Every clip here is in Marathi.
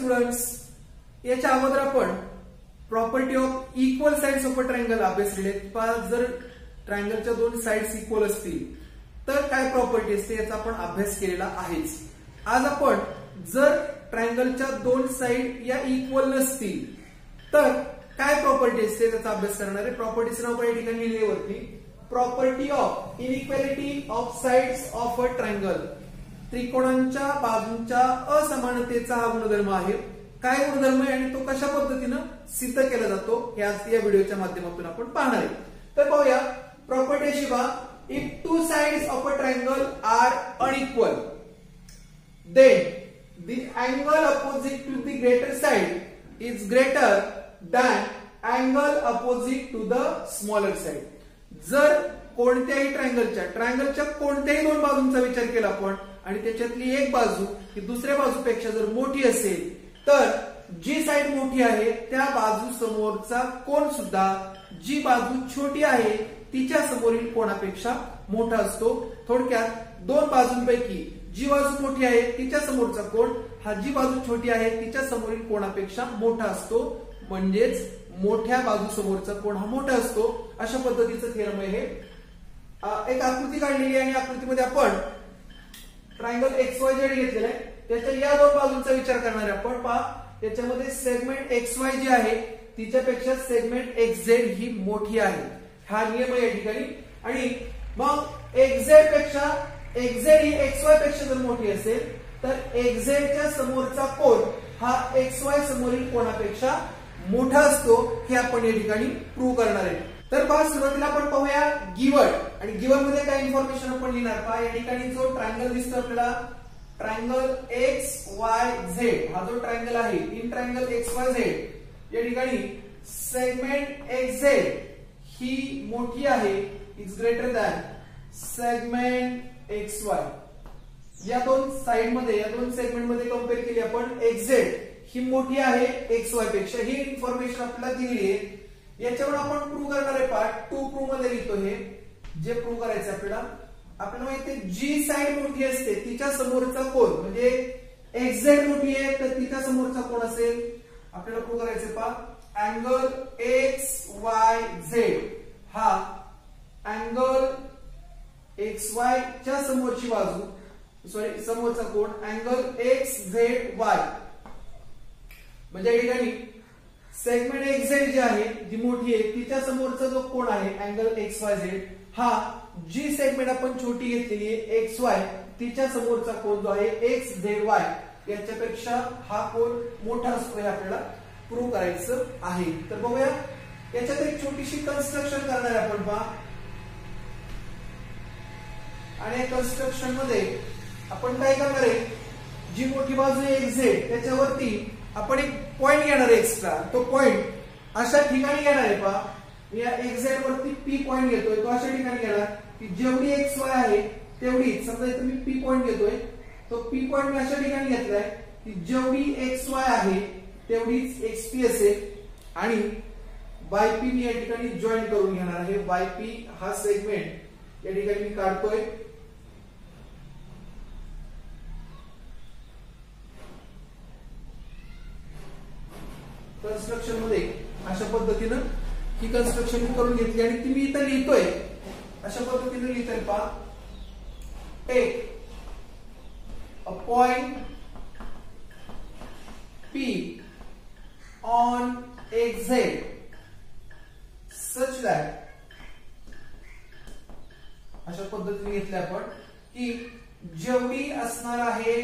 स्टुडंट्स, याच्या अगोदर आपण property of equal sides of a triangle अभ्यासलेले आहेत. जर ट्रायंगलच्या दोन साइड्स इक्वल असतील तर काय प्रॉपर्टी असते याचा आपण अभ्यास केलेला आहेच. आज आपण जर ट्रायंगलच्या दोन साइड या इक्वल नसतील तर काय प्रॉपर्टी असते त्याचा अभ्यास करणार आहे. प्रॉपर्टीचं नाव या ठिकाणी लिहिले वरती, property of inequality of sides of a triangle. त्रिकोणांच्या बाजूंच्या असमानतेचा हा गुणधर्म आहे. काय गुणधर्म आहे आणि तो कशा पद्धतीने सिद्ध केला जातो हे आज या व्हिडिओच्या माध्यमातून आपण पाहणार आहे. तर पाहूया प्रॉपर्टी शिवा. If two sides of a triangle are unequal then the angle opposite to the greater side is greater than angle opposite to the smaller side. जर कोणत्याही ट्रायंगलच्या कोणत्याही दोन बाजूंचा विचार केला आपण आणि त्याच्यातली एक बाजू ही दुसऱ्या बाजूपेक्षा जर मोठी असेल तर जी साइड मोठी आहे त्या बाजू समोरचा कोन सुद्धा जी बाजू छोटी आहे तिच्या समोरील कोणापेक्षा मोठा असतो. थोडक्यात दोन बाजूंपैकी जी बाजू मोठी आहे तिच्या समोरचा कोन हा जी बाजू छोटी आहे तिच्या समोरील कोणापेक्षा मोठा असतो. म्हणजेच मोठ्या बाजू समोरचा कोन हा मोठा असतो. अशा पद्धतीचं थेरम आहे. एक आकृती काढलेली आहे आणि आकृतीमध्ये आपण ट्रायंगल XYZ घेतलेला आहे. त्याच्या या दोन बाजूंचा विचार करणार आहे आपण. पहा त्याच्यामध्ये सेगमेंट XY जी आहे तिच्यापेक्षा सेगमेंट XZ ही मोठी आहे. हा नियम आहे या ठिकाणी. आणि मग XZ ही XY पेक्षा जर मोठी असेल तर XZ च्या समोरचा कोन हा XY समोरील कोनापेक्षा मोठा असतो. हे आपण या ठिकाणी प्रूव्ह करणार आहे. तर पहा सुरुवातीला आपण पाहूया गिवन. आणि गिवन मध्ये काय इन्फॉर्मेशन आपण लिहिणार. पहा या ठिकाणी जो ट्रायंगल दिसतो आपल्याला ट्रायंगल XYZ हा जो ट्रायंगल आहे इन ट्रायंगल XYZ या ठिकाणी सेगमेंट XZ ही मोठी आहे is greater than segment XY. या दोन साइड मध्ये या दोन सेगमेंट मध्ये कंपेअर केली आपण XZ ही मोठी आहे XY पेक्षा. ही इन्फॉर्मेशन आपल्याला दिली आहे. याच्यावर आपण प्रूव्ह करणार आहे. पार्ट 2 प्रूव्ह मध्ये लिहितो. हे जे प्रूव्ह करायचं आपल्याला माहिती आहे जी साइड मोठी असते तिच्या समोरचा कोन म्हणजे XZ मोठी आहे तर तिच्या समोरचा कोन असेल आपल्याला प्रूव्ह करायचं. पहा अँगल XYZ हा अँगल XY च्या समोरची बाजू समोरचा कोन अँगल XZY. म्हणजे या ठिकाणी सेगमेंट XZ जी आहे जी मोठी आहे तिच्या समोरचा जो कोन आहे अँगल XYZ हा जी सेगमेंट आपण छोटी घेतलेली आहे XY तिच्या समोरचा कोन जो आहे XZY याच्यापेक्षा हा कोन मोठा असतो हे आपल्याला प्रूव्ह करायचं आहे. तर बघूया याच्यात एक छोटीशी कन्स्ट्रक्शन करणार आहे आपण. पहा आणि या कन्स्ट्रक्शन मध्ये आपण काय करणार आहे जी मोठी बाजू आहे XZ त्याच्यावरती आपण एक पॉइंट घेणार आहे एक्स्ट्रा. तो पॉइंट अशा ठिकाणी घेणार आहे. पहा या XZ वरती P पॉइंट घेतोय तो अशा ठिकाणी घेणार की जेवढी XY आहे तेवढीच. समजा इथे मी P पॉइंट घेतोय तो P पॉइंट मी अशा ठिकाणी घेतलाय की जेवढी XY आहे तेवढीच XP असेल. आणि YP मी या ठिकाणी जॉईन करून घेणार आहे. YP हा सेगमेंट या ठिकाणी मी काढतोय. कन्स्ट्रक्शन मध्ये अशा पद्धतीनं ही कन्स्ट्रक्शन मी करून घेतली आणि ती मी इथं लिहितोय अशा पद्धतीने लिहितोय. पहा take a point P on XZ such that अशा पद्धतीने घेतले आपण की जेवढी असणार आहे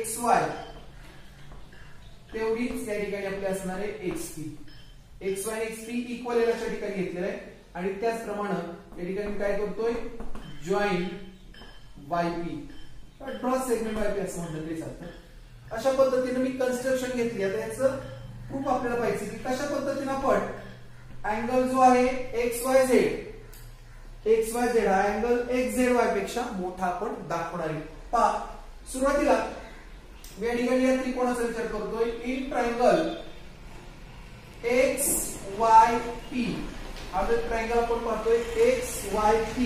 XY तेवढीच या ठिकाणी आपली असणार आहे XP. XY आणि XP इक्वल अशा ठिकाणी घेतलेलं आहे. आणि त्याचप्रमाणे या ठिकाणी काय करतोय join YP draw segment YP असं म्हटलं तरी चालतं. अशा पद्धतीने मी कन्स्ट्रक्शन घेतली. आता याचं प्रूफ आपल्याला पाहिजे की कशा पद्धतीने आपण अँगल जो आहे XYZ हा अँगल XZY पेक्षा मोठा आपण दाखवणार आहे. पहा सुरुवातीला मी या ठिकाणी या त्रिकोणाचा विचार करतोय इन ट्रायंगल XYP. हा जो ट्रायंगल आपण पाहतोय XYP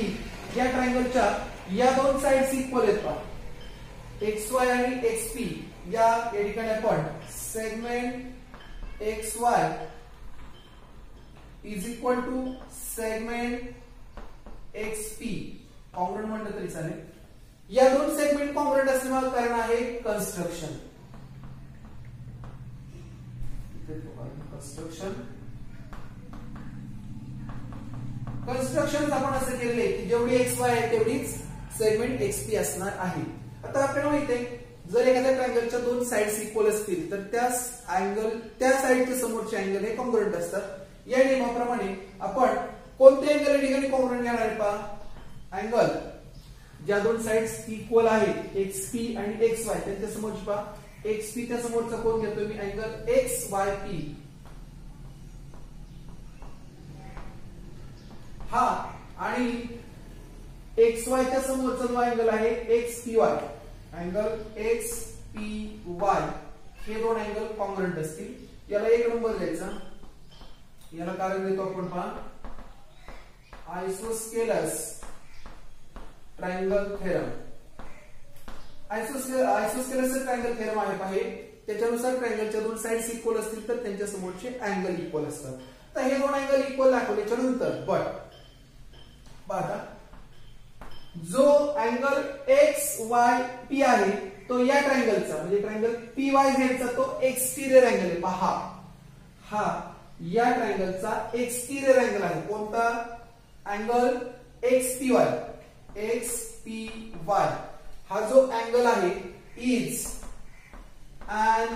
या ट्रायंगलच्या या दोन साइड्स इक्वल आहेत. पहा XY आणि XP या ठिकाणी आपण segment X Y is equal to segment X P congruent म्हणलं तरी चालेल. या दोन सेगमेंट कॉन्ग्रुएंट असल्यामुळे कारण आहे कंस्ट्रक्शन. कंस्ट्रक्शन आपण असं केलेलं आहे की जेवढी एक्स वाय आहे तेवढीच सेगमेंट एक्स पी असणार आहे. आता आपल्याला माहिती आहे जर एखाद्या ट्रायंगलच्या दोन साइड्स इक्वल असतील तर त्या साइडच्या समोरचे अँगल हे कॉन्ग्रुएंट असतात. या नियमाप्रमाणे आपण कोणते अँगल या ठिकाणी कॉन्ग्रुएंट घेणार आहे पहा. अँगल ज्या दोन साइड्स इक्वल आहेत एक्स पी आणि एक्स वाय त्यांच्या समोरची पहा. एक्स पी च्या समोरचा कोण घेतोय मी अँगल एक्स वाय पी हा आणि एक्स वाय च्या समोरचा जो अँगल आहे x P Y angle x P Y हे दोन अँगल कॉन्ग्रुएंट असतील. याला एक नंबर द्यायचा. याला कारण देतो आपण पहा आयसोस्केलस ट्रायंगल थेरम. आयसोस्केलस ट्रायंगल थेरम आहे पाहे त्याच्यानुसार ट्रायंगलच्या दोन साइड्स इक्वल असतील तर त्यांच्या समोरचे अँगल इक्वल असतात. तर हे दोन अँगल इक्वल दाखवल्याच्या नंतर बघा जो अँगल एक्स वाय पी आहे तो या ट्रायंगलचा म्हणजे ट्रायंगल पी वाय झेड चा तो एक्सटिरियर अँगल आहे. पहा हा या ट्रायंगलचा एक्सटिरियर अँगल आहे. कोणता अँगल एक्स पी वाय हा जो अँगल आहे is an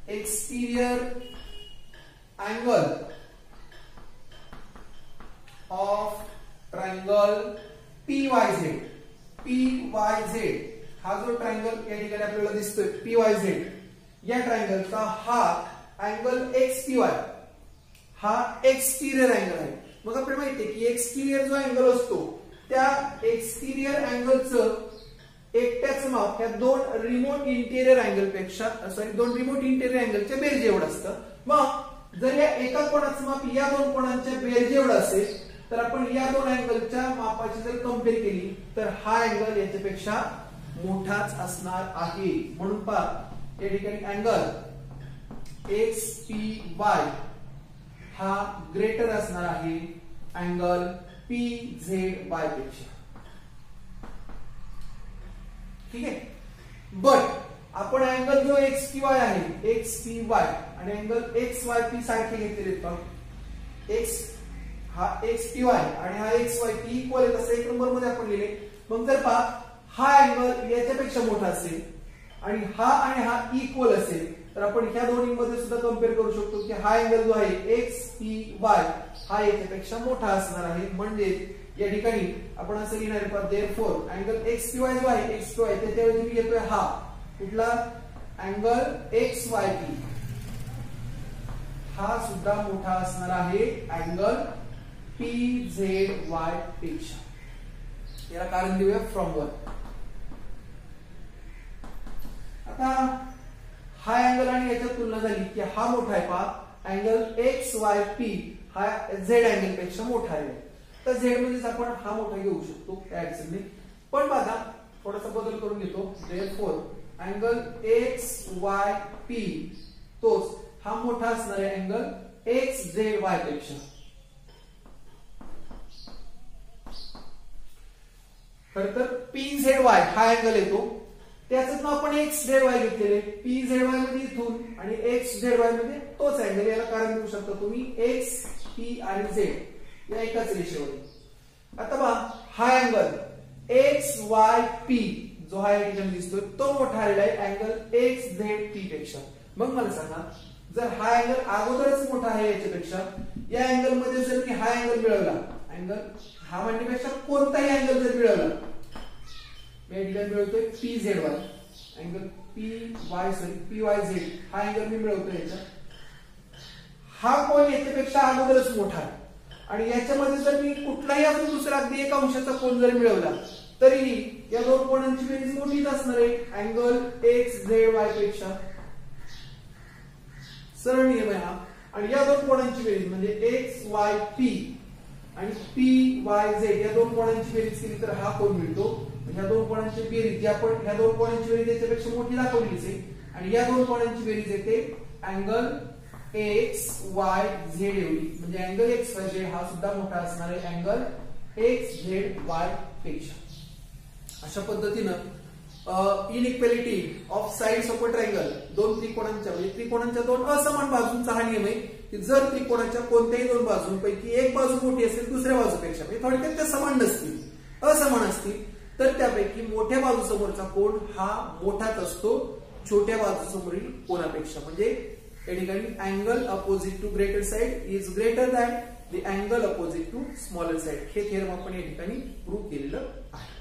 exterior angle of triangle PYZ. PYZ हा जो ट्रायंगल या ठिकाणी आपल्याला दिसतोय PYZ या ट्रायंगलचा हा अँगल XPY हा एक्सटिरियर अँगल आहे. मग आपल्याला माहिती आहे की एक्सटिरियर जो अँगल असतो त्या एक्सटिरियर अँगलचं एकट्याच माप ह्या दोन रिमोट इंटेरियर अँगल पेक्षा दोन रिमोट इंटेरियर अँगलच्या बेरजे एवढं असतं. मग जर या एका कोणाचं माप या दोन कोणांच्या बेरजे एवढं असेल तर आपण या दोन अँगलच्या मापाची जर कंपेअर केली तर हा अँगल याच्यापेक्षा मोठाच असणार आहे. म्हणून पहा या ठिकाणी अँगल एक्स पी वाय हा ग्रेटर असणार आहे अँगल पी झेड वाय पेक्षा. ठीक आहे. बट आपण अँगल जो एक्स पी वाय आहे एक्स पी वाय आणि अँगल एक्स वाय पी सारखे घेतलेले आहेत. एक्स हा एक्स पी वाय आणि हा एक्स वाय पी इक्वल आहे तसं एक नंबर मध्ये आपण लिहिले. मग जर पहा हा अँगल याच्यापेक्षा मोठा असेल आणि हा इक्वल असेल तर आपण ह्या दोन्हीमध्ये सुद्धा कंपेअर करू शकतो की हा अँगल जो आहे एक्स पी वाय हा याच्यापेक्षा मोठा असणार आहे. म्हणजे या ठिकाणी आपण असं लिहिणार आहे therefore angle x P Y जो आहे एक्स पी वाय त्याच्याऐवजी मी घेतोय हा कुठला अँगल एक्स वाय पी हा सुद्धा मोठा असणार आहे अँगल पी झेड वाय पेक्षा. याला कारण देऊया फ्रॉम वन. आता हा अँगल आणि याच्यात तुलना झाली की हा मोठा आहे पहा अँगल एक्स वाय पी हा झेड अँगल पेक्षा मोठा आहे. तर झेड मध्येच आपण हा मोठा घेऊ शकतो त्या अडचण नाही. पण बघा थोडासा बदल करून घेतो. Therefore angle x Y P तोच हा मोठा असणार आहे अँगल एक्स झेड वाय पेक्षा. खरं तर पी झेड वाय हा अँगल येतो त्याच नाव आपण एक्स झेड वाय घेतलेले. पी झेड वाय मध्ये इथून आणि एक्स झेड वाय मध्ये तोच अँगल. याला कारण देऊ शकता तुम्ही एक्स पी आणि झेड या एकाच रेषेवर. आता पहा हा अँगल एक्स वाय पी जो हा या ठिकाणी दिसतोय तो मोठा आलेला आहे अँगल एक्स झेड पी पेक्षा. मग मला सांगा जर हा अँगल अगोदरच मोठा आहे याच्यापेक्षा या अँगल मध्ये जर मी हा अँगल मिळवला अँगल हा म्हणण्यापेक्षा कोणताही अँगल जर मिळवला या ठिकाणी मिळवतोय P Z Y angle P Y Z हा अँगल मी मिळवतोय याचा. हा कोण याच्यापेक्षा अगोदरच मोठा आहे आणि याच्यामध्ये जर मी कुठलाही अजून दुसरा अगदी एका अंशाचा कोन जर मिळवला तरीही या दोन कोणांची बेरीज मोठीच असणार आहे अँगल एक्स झेड वाय पेक्षा. सरळ नियम आहे हा. आणि या दोन कोणांची बेरीज म्हणजे एक्स वाय पी आणि PYZ या दोन कोणांची बेरीज केली तर हा कोण मिळतो. ह्या दोन कोणांची बेरीज जी आपण ह्या दोन कोणांची बेरीज याच्यापेक्षा मोठी दाखवलीच आहे आणि या दोन कोणांची बेरीज येते अँगल XYZ एवढी, म्हणजे अँगल XYZ हा सुद्धा मोठा असणार आहे अँगल XZY पेक्षा. अशा पद्धतीनं inequality of sides of a triangle, दोन त्रिकोणांच्या म्हणजे त्रिकोणांच्या दोन असमान बाजूंचा हा नियम आहे की जर त्रिकोणाच्या कोणत्याही दोन बाजूंपैकी एक बाजू मोठी असेल दुसऱ्या बाजूपेक्षा, म्हणजे थोडक्यात त्या समान नसतील, असमान असतील, तर त्यापैकी मोठ्या बाजूसमोरचा कोन हा मोठाच असतो छोट्या बाजूसमोरील कोनापेक्षा. म्हणजे या ठिकाणी angle opposite to greater side is greater than the angle opposite to smaller side हे थेरम आपण या ठिकाणी प्रूव्ह केलेलं आहे.